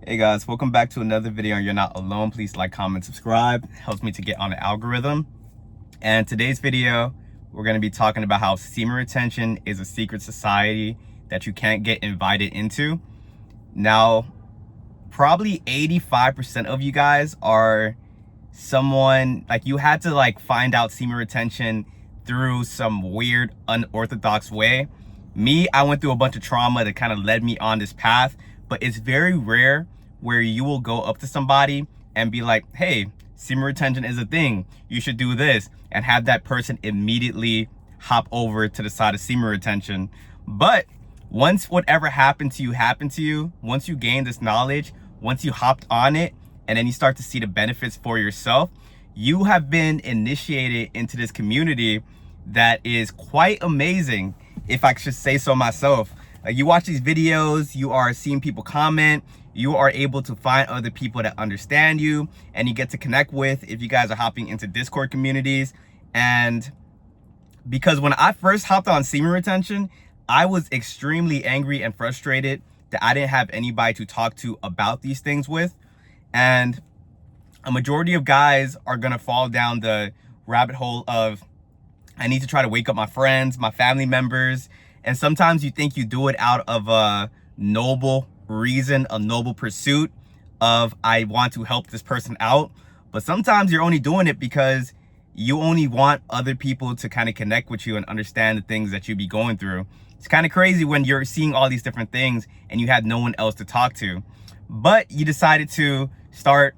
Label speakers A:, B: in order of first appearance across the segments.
A: Hey guys, welcome back to another video on You're Not Alone. Please like, comment, subscribe. It helps me to get on the algorithm. And today's video, we're going to be talking about how semen retention is a secret society that you can't get invited into. Now, probably 85% of you guys are someone, like you had to find out semen retention through some weird, unorthodox way. Me, I went through a bunch of trauma that kind of led me on this path, but it's very rare where you will go up to somebody and be like, hey, semen retention is a thing, you should do this, and have that person immediately hop over to the side of semen retention. But once whatever happened to you, once you gain this knowledge, once you hopped on it, and then you start to see the benefits for yourself, you have been initiated into this community that is quite amazing, if I should say so myself. You watch these videos, you are seeing people comment, you are able to find other people that understand you and you get to connect with if you guys are hopping into Discord communities. And because when I first hopped on semen retention, I was extremely angry and frustrated that I didn't have anybody to talk to about these things with. And a majority of guys are gonna fall down the rabbit hole of, I need to try to wake up my friends, my family members. And sometimes you think you do it out of a noble reason, a noble pursuit of, I want to help this person out. But sometimes you're only doing it because you only want other people to kind of connect with you and understand the things that you be going through. It's kind of crazy when you're seeing all these different things and you had no one else to talk to. But you decided to start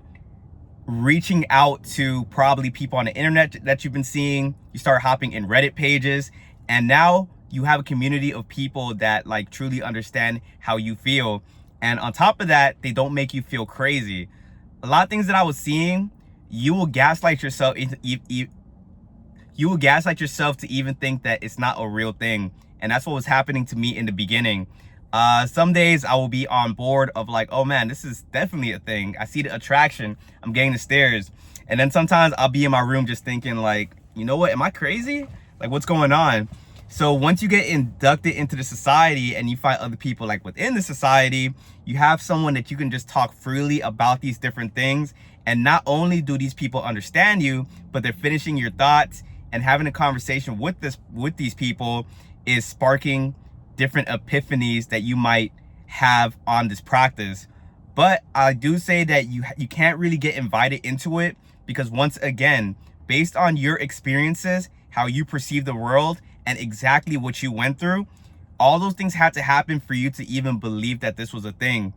A: reaching out to probably people on the internet that you've been seeing. You start hopping in Reddit pages, and now you have a community of people that truly understand how you feel. And on top of that, they don't make you feel crazy. A lot of things that I was seeing, you will gaslight yourself to even think that it's not a real thing. And that's what was happening to me in the beginning. Some days I will be on board of oh man, this is definitely a thing. I see the attraction, I'm getting the stares. And then sometimes I'll be in my room just thinking you know what, am I crazy? What's going on? So once you get inducted into the society and you find other people within the society, you have someone that you can just talk freely about these different things. And not only do these people understand you, but they're finishing your thoughts, and having a conversation with these people is sparking different epiphanies that you might have on this practice. But I do say that you can't really get invited into it, because once again, based on your experiences, how you perceive the world, and exactly what you went through, all those things had to happen for you to even believe that this was a thing.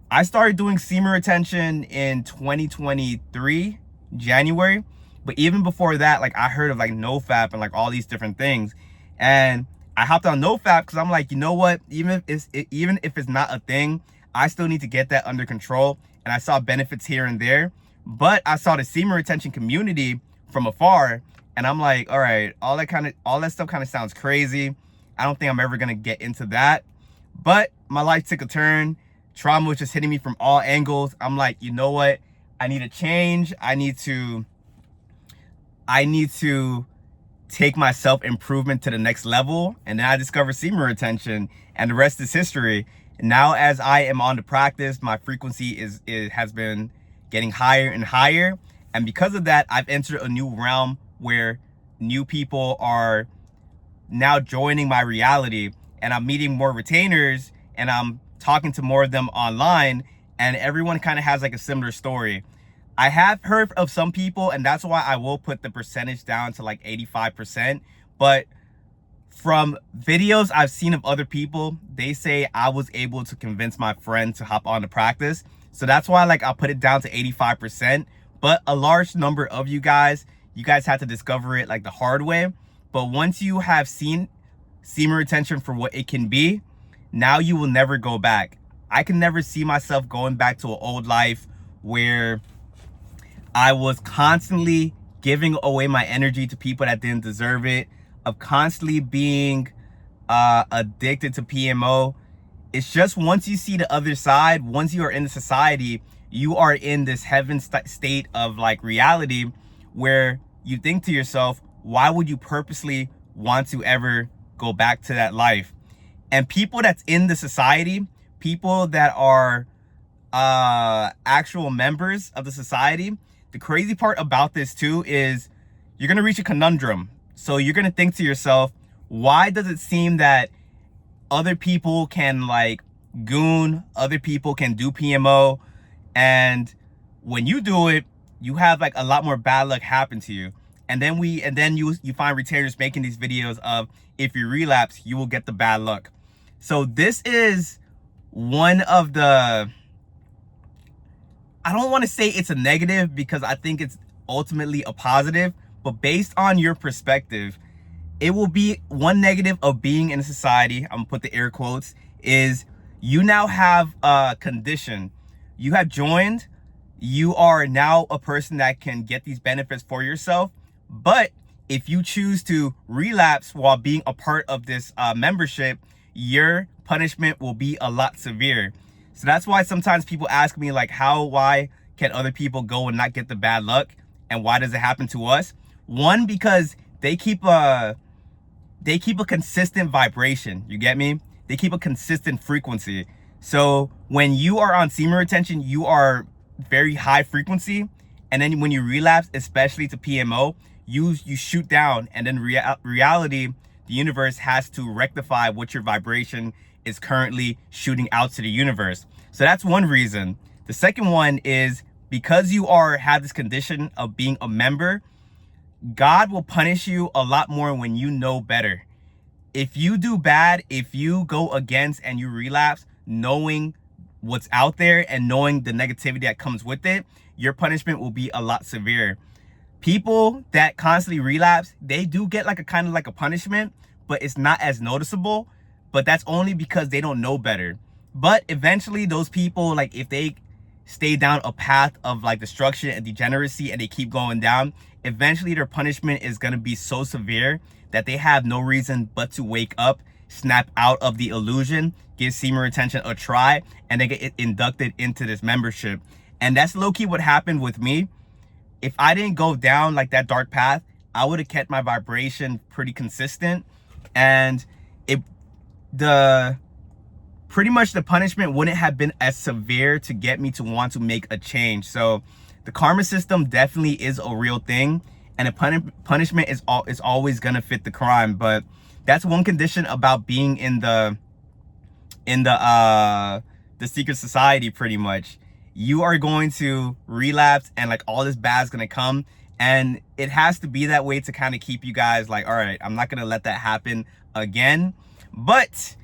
A: I started doing semen retention in 2023, January. But even before that, I heard of NoFap and all these different things. And I hopped on NoFap because I'm you know what, even if it's not a thing, I still need to get that under control. And I saw benefits here and there. But I saw the semen retention community from afar, and I'm all right, all that stuff kind of sounds crazy. I don't think I'm ever gonna get into that. But my life took a turn. Trauma was just hitting me from all angles. I'm you know what? I need a change. I need to take my self-improvement to the next level. And then I discovered semen retention, and the rest is history. And now as I am on the practice, my frequency has been getting higher and higher. And because of that, I've entered a new realm where new people are now joining my reality, and I'm meeting more retainers, and I'm talking to more of them online, and everyone kind of has a similar story. I have heard of some people, and that's why I will put the percentage down to 85%. But from videos I've seen of other people, they say I was able to convince my friend to hop on the practice. So that's why I'll put it down to 85%. But a large number of you guys had to discover it the hard way. But once you have seen semen retention for what it can be, now you will never go back. I can never see myself going back to an old life where I was constantly giving away my energy to people that didn't deserve it, of constantly being addicted to PMO. It's just once you see the other side, once you are in the society, you are in this heaven state of reality, where you think to yourself, why would you purposely want to ever go back to that life? And people that's in the society, people that are actual members of the society. The crazy part about this too is you're going to reach a conundrum. So you're going to think to yourself, why does it seem that other people can like goon, other people can do PMO, and when you do it, you have like a lot more bad luck happen to you. And then you find retainers making these videos of, if you relapse, you will get the bad luck. So this is one of the, I don't want to say it's a negative because I think it's ultimately a positive, but based on your perspective, it will be one negative of being in a society, I'm gonna put the air quotes, is you now have a condition. You have joined, you are now a person that can get these benefits for yourself. But if you choose to relapse while being a part of this membership, your punishment will be a lot severe. So that's why sometimes people ask me like, why can other people go and not get the bad luck? And why does it happen to us? One, because they keep a consistent vibration. You get me? They keep a consistent frequency. So when you are on semen retention, you are very high frequency. And then when you relapse, especially to PMO, you shoot down. And then reality, the universe has to rectify what your vibration is currently shooting out to the universe. So that's one reason. The second one is because you have this condition of being a member, God will punish you a lot more when you know better. If you do bad, if you go against and you relapse, knowing what's out there and knowing the negativity that comes with it, your punishment will be a lot severe. People that constantly relapse, they do get like a kind of like a punishment, but it's not as noticeable. But that's only because they don't know better. But eventually those people, like if they stay down a path of like destruction and degeneracy and they keep going down, eventually their punishment is going to be so severe that they have no reason but to wake up, snap out of the illusion, give semen retention a try, and they get inducted into this membership. And that's low-key what happened with me. If I didn't go down like that dark path, I would have kept my vibration pretty consistent, and pretty much the punishment wouldn't have been as severe to get me to want to make a change. So the karma system definitely is a real thing, and a punishment is always gonna fit the crime. But that's one condition about being in the secret society. Pretty much, you are going to relapse, and like all this bad is gonna come, and it has to be that way to kind of keep you guys like, all right, I'm not gonna let that happen again. But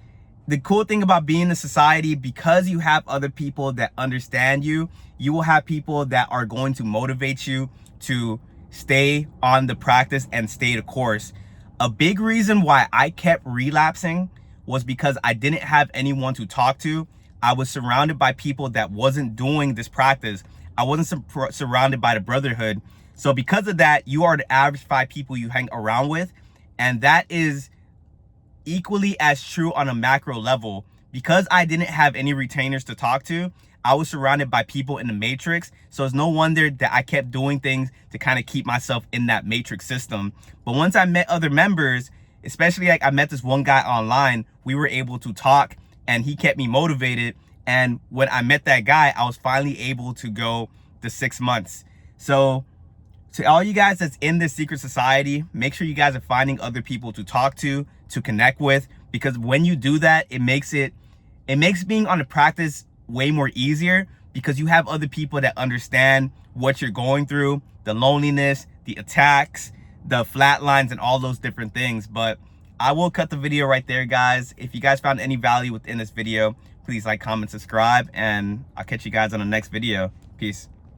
A: the cool thing about being in a society, because you have other people that understand you, you will have people that are going to motivate you to stay on the practice and stay the course. A big reason why I kept relapsing was because I didn't have anyone to talk to. I was surrounded by people that wasn't doing this practice. I wasn't surrounded by the brotherhood. So because of that, you are the average 5 people you hang around with. And that is equally as true on a macro level. Because I didn't have any retainers to talk to, I was surrounded by people in the matrix. So it's no wonder that I kept doing things to kind of keep myself in that matrix system. But once I met other members, especially like I met this one guy online, we were able to talk and he kept me motivated. And when I met that guy, I was finally able to go the 6 months. So to all you guys that's in this secret society, make sure you guys are finding other people to talk to connect with, because when you do that, it makes being on the practice way more easier, because you have other people that understand what you're going through, the loneliness, the attacks, the flat lines, and all those different things. But I will cut the video right there, guys. If you guys found any value within this video, please like, comment, subscribe, and I'll catch you guys on the next video. Peace.